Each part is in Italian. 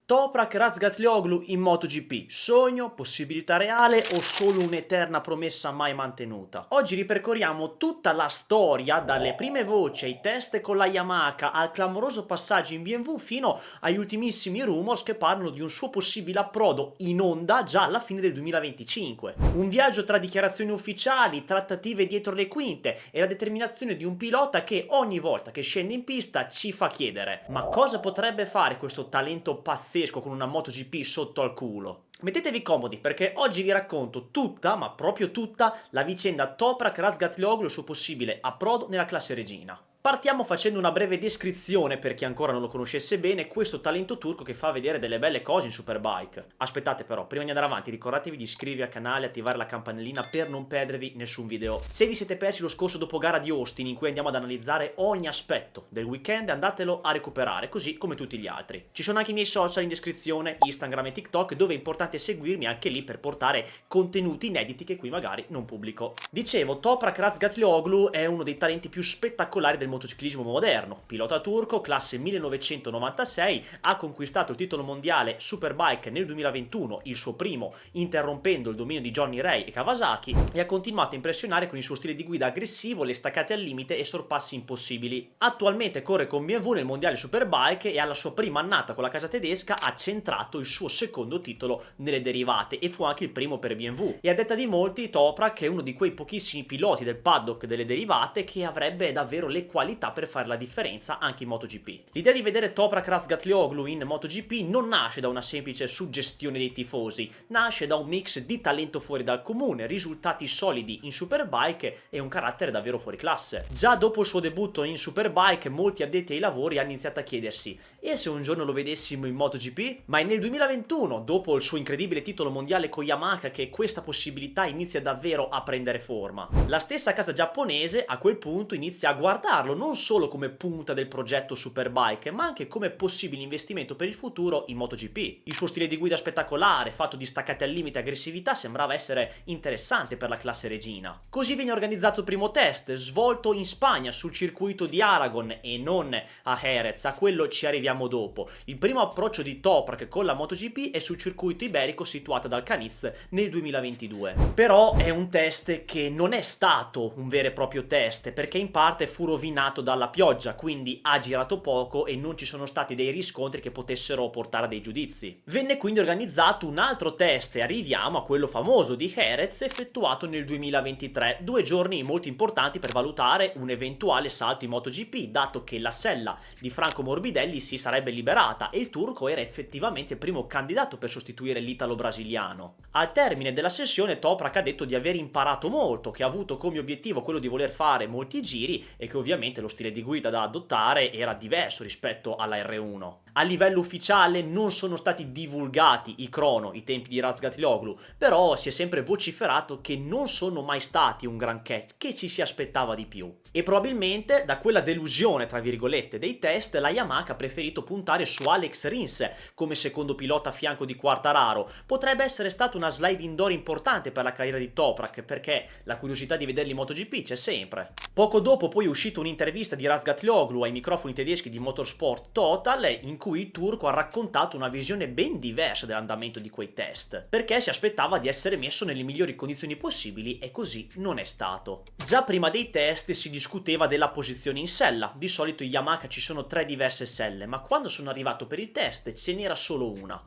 Toprak Razgatlioglu in MotoGP, sogno, possibilità reale o solo un'eterna promessa mai mantenuta? Oggi ripercorriamo tutta la storia, dalle prime voci ai test con la Yamaha al clamoroso passaggio in BMW fino agli ultimissimi rumors che parlano di un suo possibile approdo in Honda già alla fine del 2025. Un viaggio tra dichiarazioni ufficiali, trattative dietro le quinte e la determinazione di un pilota che ogni volta che scende in pista ci fa chiedere: ma cosa potrebbe fare questo talento pazzesco con una MotoGP sotto al culo? Mettetevi comodi perché oggi vi racconto tutta, ma proprio tutta, la vicenda Toprak Razgatlioglu e il suo possibile approdo nella classe regina. Partiamo facendo una breve descrizione per chi ancora non lo conoscesse bene, questo talento turco che fa vedere delle belle cose in Superbike. Aspettate però, prima di andare avanti ricordatevi di iscrivervi al canale e attivare la campanellina per non perdervi nessun video. Se vi siete persi lo scorso dopogara di Austin in cui andiamo ad analizzare ogni aspetto del weekend, andatelo a recuperare, così come tutti gli altri. Ci sono anche i miei social in descrizione, Instagram e TikTok, dove è importante seguirmi anche lì per portare contenuti inediti che qui magari non pubblico. Dicevo, Toprak Razgatlioglu è uno dei talenti più spettacolari del motociclismo moderno. Pilota turco, classe 1996, ha conquistato il titolo mondiale Superbike nel 2021, il suo primo, interrompendo il dominio di Johnny Ray e Kawasaki, e ha continuato a impressionare con il suo stile di guida aggressivo, le staccate al limite e sorpassi impossibili. Attualmente corre con BMW nel mondiale Superbike e alla sua prima annata con la casa tedesca ha centrato il suo secondo titolo nelle derivate e fu anche il primo per BMW. E a detta di molti, Toprak è uno di quei pochissimi piloti del paddock delle derivate che avrebbe davvero le qualità per fare la differenza anche in MotoGP. L'idea di vedere Toprak Razgatlioglu in MotoGP non nasce da una semplice suggestione dei tifosi, nasce da un mix di talento fuori dal comune, risultati solidi in Superbike e un carattere davvero fuori classe. Già dopo il suo debutto in Superbike molti addetti ai lavori hanno iniziato a chiedersi: e se un giorno lo vedessimo in MotoGP? Ma è nel 2021, dopo il suo incredibile titolo mondiale con Yamaha, che questa possibilità inizia davvero a prendere forma. La stessa casa giapponese a quel punto inizia a guardarlo non solo come punta del progetto Superbike, ma anche come possibile investimento per il futuro in MotoGP. Il suo stile di guida spettacolare, fatto di staccate al limite e aggressività, sembrava essere interessante per la classe regina. Così viene organizzato il primo test, svolto in Spagna sul circuito di Aragon e non a Jerez, a quello ci arriviamo dopo. Il primo approccio di Toprak con la MotoGP è sul circuito iberico situato ad Alcaniz nel 2022. Però è un test che non è stato un vero e proprio test, perché in parte fu rovinato dalla pioggia, quindi ha girato poco e non ci sono stati dei riscontri che potessero portare a dei giudizi. Venne quindi organizzato un altro test e arriviamo a quello famoso di Jerez, effettuato nel 2023, 2 giorni molto importanti per valutare un eventuale salto in MotoGP, dato che la sella di Franco Morbidelli si sarebbe liberata e il turco era effettivamente il primo candidato per sostituire l'italo-brasiliano. Al termine della sessione Toprak ha detto di aver imparato molto, che ha avuto come obiettivo quello di voler fare molti giri e che ovviamente lo stile di guida da adottare era diverso rispetto alla R1. A livello ufficiale non sono stati divulgati i crono, i tempi di Razgatlioglu, però si è sempre vociferato che non sono mai stati un granché, che ci si aspettava di più. E probabilmente da quella delusione, tra virgolette, dei test, la Yamaha ha preferito puntare su Alex Rins come secondo pilota a fianco di Quartararo. Potrebbe essere stata una sliding door importante per la carriera di Toprak, perché la curiosità di vederli in MotoGP c'è sempre. Poco dopo poi è uscita un'intervista di Razgatlioglu ai microfoni tedeschi di Motorsport Total, in cui il turco ha raccontato una visione ben diversa dell'andamento di quei test, perché si aspettava di essere messo nelle migliori condizioni possibili e così non è stato. Già prima dei test si discuteva della posizione in sella, di solito in Yamaha ci sono 3 diverse selle, ma quando sono arrivato per il test ce n'era solo una.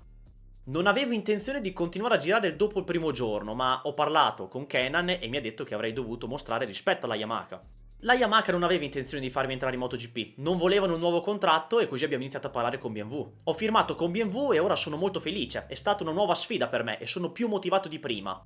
Non avevo intenzione di continuare a girare dopo il primo giorno, ma ho parlato con Kenan e mi ha detto che avrei dovuto mostrare rispetto alla Yamaha. La Yamaha non aveva intenzione di farmi entrare in MotoGP, non volevano un nuovo contratto e così abbiamo iniziato a parlare con BMW. Ho firmato con BMW e ora sono molto felice, è stata una nuova sfida per me e sono più motivato di prima.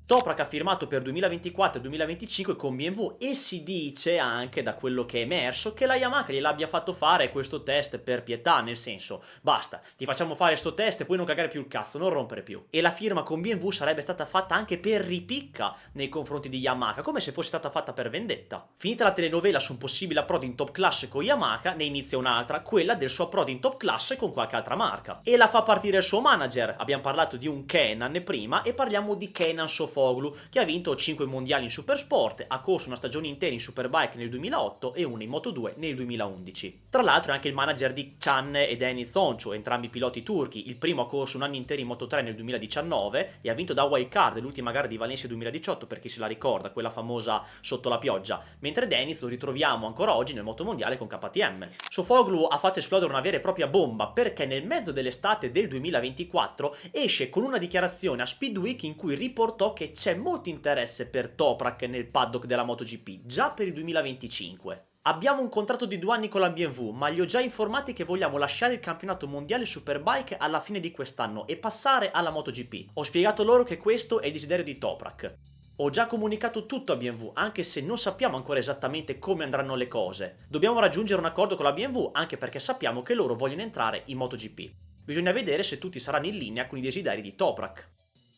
Toprak ha firmato per 2024 e 2025 con BMW e si dice anche, da quello che è emerso, che la Yamaha gliel'abbia fatto fare questo test per pietà, nel senso: basta, ti facciamo fare sto test e poi non cagare più il cazzo, non rompere più. E la firma con BMW sarebbe stata fatta anche per ripicca nei confronti di Yamaha, come se fosse stata fatta per vendetta. Finita la telenovela su un possibile approdo in top class con Yamaha, ne inizia un'altra, quella del suo approdo in top class con qualche altra marca. E la fa partire il suo manager, abbiamo parlato di un Kenan prima e parliamo di Kenan Sofor Sofuoglu, che ha vinto 5 mondiali in Supersport, ha corso una stagione intera in Superbike nel 2008 e una in Moto2 nel 2011. Tra l'altro è anche il manager di Can e Deniz Oncu, entrambi piloti turchi. Il primo ha corso un anno intero in Moto3 nel 2019 e ha vinto da wildcard l'ultima gara di Valencia 2018, per chi se la ricorda, quella famosa sotto la pioggia, mentre Deniz lo ritroviamo ancora oggi nel motomondiale con KTM. Sofuoglu ha fatto esplodere una vera e propria bomba perché nel mezzo dell'estate del 2024 esce con una dichiarazione a Speed Week in cui riportò che c'è molto interesse per Toprak nel paddock della MotoGP, già per il 2025. Abbiamo un contratto di 2 anni con la BMW, ma li ho già informati che vogliamo lasciare il campionato mondiale Superbike alla fine di quest'anno e passare alla MotoGP. Ho spiegato loro che questo è il desiderio di Toprak. Ho già comunicato tutto a BMW, anche se non sappiamo ancora esattamente come andranno le cose. Dobbiamo raggiungere un accordo con la BMW, anche perché sappiamo che loro vogliono entrare in MotoGP. Bisogna vedere se tutti saranno in linea con i desideri di Toprak.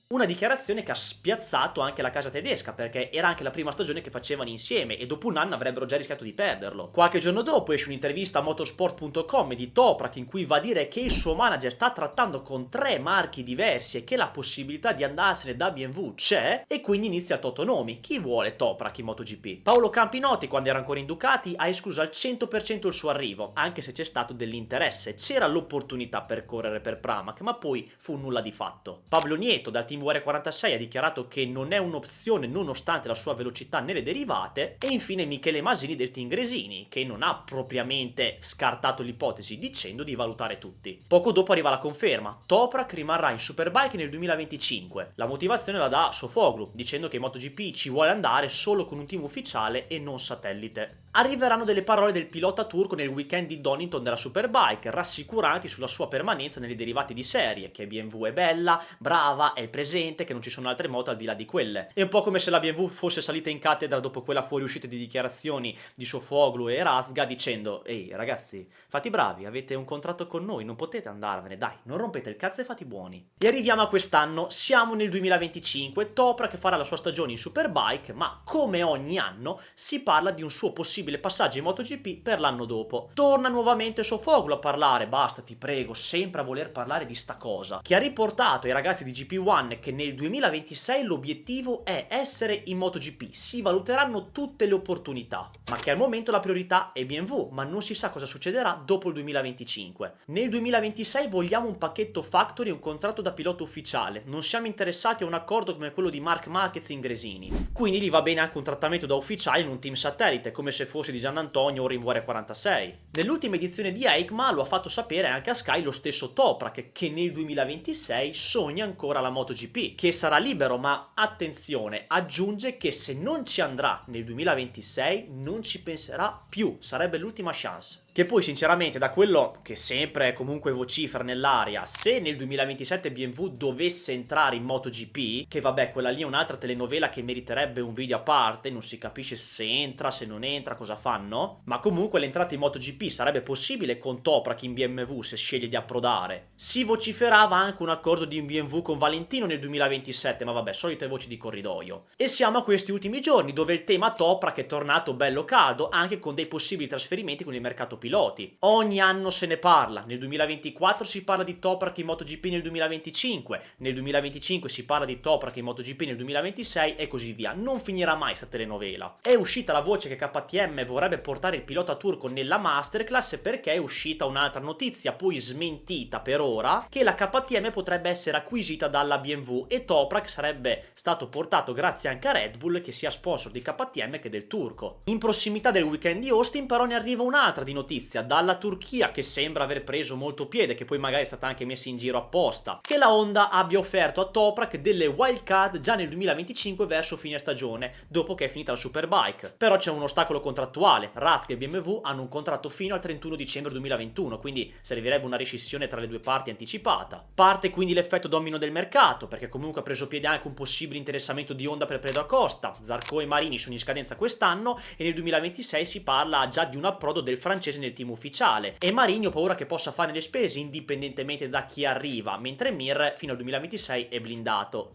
Una dichiarazione che ha spiazzato anche la casa tedesca, perché era anche la prima stagione che facevano insieme e dopo un anno avrebbero già rischiato di perderlo. Qualche giorno dopo esce un'intervista a motorsport.com di Toprak in cui va a dire che il suo manager sta trattando con 3 marchi diversi e che la possibilità di andarsene da BMW c'è, e quindi inizia il totonomi. Chi vuole Toprak in MotoGP? Paolo Campinotti, quando era ancora in Ducati, ha escluso al 100% il suo arrivo, anche se c'è stato dell'interesse, c'era l'opportunità per correre per Pramac, ma poi fu nulla di fatto. Pablo Nieto dal team VR46 ha dichiarato che non è un'opzione nonostante la sua velocità nelle derivate, e infine Michele Masini del team Gresini, che non ha propriamente scartato l'ipotesi dicendo di valutare tutti. Poco dopo arriva la conferma: Toprak rimarrà in Superbike nel 2025. La motivazione la dà Sofuoglu, dicendo che in MotoGP ci vuole andare solo con un team ufficiale e non satellite. Arriveranno delle parole del pilota turco nel weekend di Donington della Superbike, rassicuranti sulla sua permanenza nelle derivate di serie, che BMW è bella, brava, è presente, che non ci sono altre moto al di là di quelle. È un po' come se la BMW fosse salita in cattedra dopo quella fuoriuscita di dichiarazioni di Sofuoglu e Razga dicendo: ehi ragazzi, fate bravi, avete un contratto con noi, non potete andarvene, dai, non rompete il cazzo e fate buoni. E arriviamo a quest'anno, siamo nel 2025, Toprak farà la sua stagione in Superbike, ma come ogni anno si parla di un suo possibile passaggio in MotoGP per l'anno dopo. Torna nuovamente Sofuoglu a parlare, basta ti prego, sempre a voler parlare di sta cosa, che ha riportato ai ragazzi di GP1 che nel 2026 l'obiettivo è essere in MotoGP, si valuteranno tutte le opportunità, ma che al momento la priorità è BMW, ma non si sa cosa succederà dopo il 2025. Nel 2026 vogliamo un pacchetto factory e un contratto da pilota ufficiale, non siamo interessati a un accordo come quello di Marc Marquez in Gresini, quindi gli va bene anche un trattamento da ufficiale in un team satellite, come se fosse di Gian Antonio o in VR46. Nell'ultima edizione di EICMA lo ha fatto sapere anche a Sky lo stesso Toprak, che nel 2026 sogna ancora la MotoGP, che sarà libero, ma attenzione, aggiunge che se non ci andrà nel 2026 non ci penserà più, sarebbe l'ultima chance. Che poi sinceramente, da quello che sempre comunque vocifera nell'aria, se nel 2027 BMW dovesse entrare in MotoGP, che vabbè quella lì è un'altra telenovela che meriterebbe un video a parte, non si capisce se entra, se non entra, cosa fanno, ma comunque l'entrata in MotoGP sarebbe possibile con Toprak in BMW se sceglie di approdare. Si vociferava anche un accordo di BMW con Valentino nel 2027, ma vabbè, solite voci di corridoio. E siamo a questi ultimi giorni dove il tema Toprak è tornato bello caldo, anche con dei possibili trasferimenti con il mercato piloti. Ogni anno se ne parla, nel 2024 si parla di Toprak in MotoGP nel 2025, nel 2025 si parla di Toprak in MotoGP nel 2026 e così via. Non finirà mai sta telenovela. È uscita la voce che KTM vorrebbe portare il pilota turco nella masterclass perché è uscita un'altra notizia, poi smentita per ora, che la KTM potrebbe essere acquisita dalla BMW e Toprak sarebbe stato portato grazie anche a Red Bull, che sia sponsor di KTM che del turco. In prossimità del weekend di Austin però ne arriva un'altra di notizia dalla Turchia che sembra aver preso molto piede, che poi magari è stata anche messa in giro apposta, che la Honda abbia offerto a Toprak delle wildcard già nel 2025 verso fine stagione, dopo che è finita la Superbike. Però c'è un ostacolo contrattuale, Razga e BMW hanno un contratto fino al 31 dicembre 2021, quindi servirebbe una rescissione tra le due parti anticipata. Parte quindi l'effetto domino del mercato, perché comunque ha preso piede anche un possibile interessamento di Honda per Pedro Acosta, Zarco e Marini sono in scadenza quest'anno e nel 2026 si parla già di un approdo del francese nel team ufficiale, e Marini ho paura che possa fare le spese indipendentemente da chi arriva, mentre Mir fino al 2026 è blindato.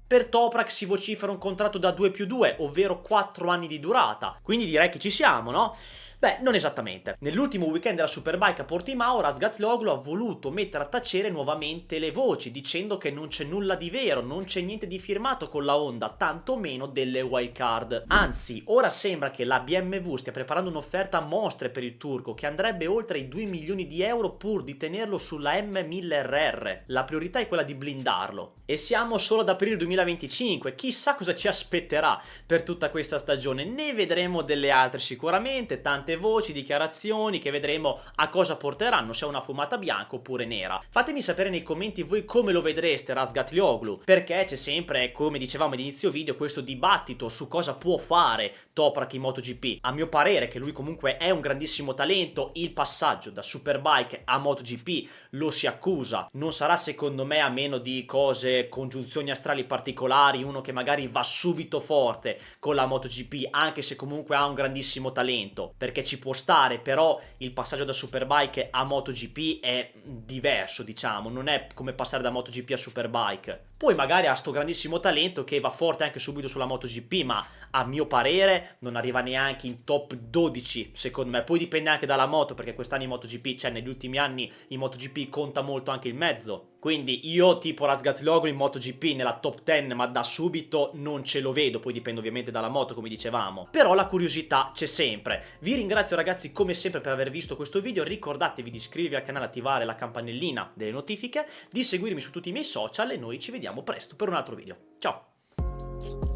Per Toprak si vocifera un contratto da 2+2, ovvero 4 anni di durata, quindi direi che ci siamo, no? Beh, non esattamente. Nell'ultimo weekend della Superbike a Portimao, Razgatlioglu ha voluto mettere a tacere nuovamente le voci, dicendo che non c'è nulla di vero, non c'è niente di firmato con la Honda, tantomeno delle wildcard. Anzi, ora sembra che la BMW stia preparando un'offerta a mostre per il turco, che andrebbe oltre i 2 milioni di euro pur di tenerlo sulla M1000RR. La priorità è quella di blindarlo. E siamo solo ad aprile 2025, chissà cosa ci aspetterà per tutta questa stagione. Ne vedremo delle altre sicuramente, tante voci, dichiarazioni che vedremo a cosa porteranno, se è una fumata bianca oppure nera. Fatemi sapere nei commenti voi come lo vedreste Razgatlioglu, perché c'è sempre, come dicevamo all'inizio video, questo dibattito su cosa può fare Toprak in MotoGP. A mio parere, che lui comunque è un grandissimo talento, il passaggio da Superbike a MotoGP lo si accusa. Non sarà secondo me, a meno di cose, congiunzioni astrali particolari, uno che magari va subito forte con la MotoGP, anche se comunque ha un grandissimo talento, perché ci può stare, però il passaggio da Superbike a MotoGP è diverso, diciamo, non è come passare da MotoGP a Superbike. Poi magari ha sto grandissimo talento che va forte anche subito sulla MotoGP, ma a mio parere non arriva neanche in top 12, secondo me. Poi dipende anche dalla moto, perché quest'anno in MotoGP, cioè negli ultimi anni in MotoGP conta molto anche il mezzo. Quindi io tipo Razgatlioglu in MotoGP nella top 10, ma da subito non ce lo vedo, poi dipende ovviamente dalla moto come dicevamo. Però la curiosità c'è sempre. Vi ringrazio ragazzi come sempre per aver visto questo video, ricordatevi di iscrivervi al canale, attivare la campanellina delle notifiche, di seguirmi su tutti i miei social e noi ci vediamo presto per un altro video. Ciao!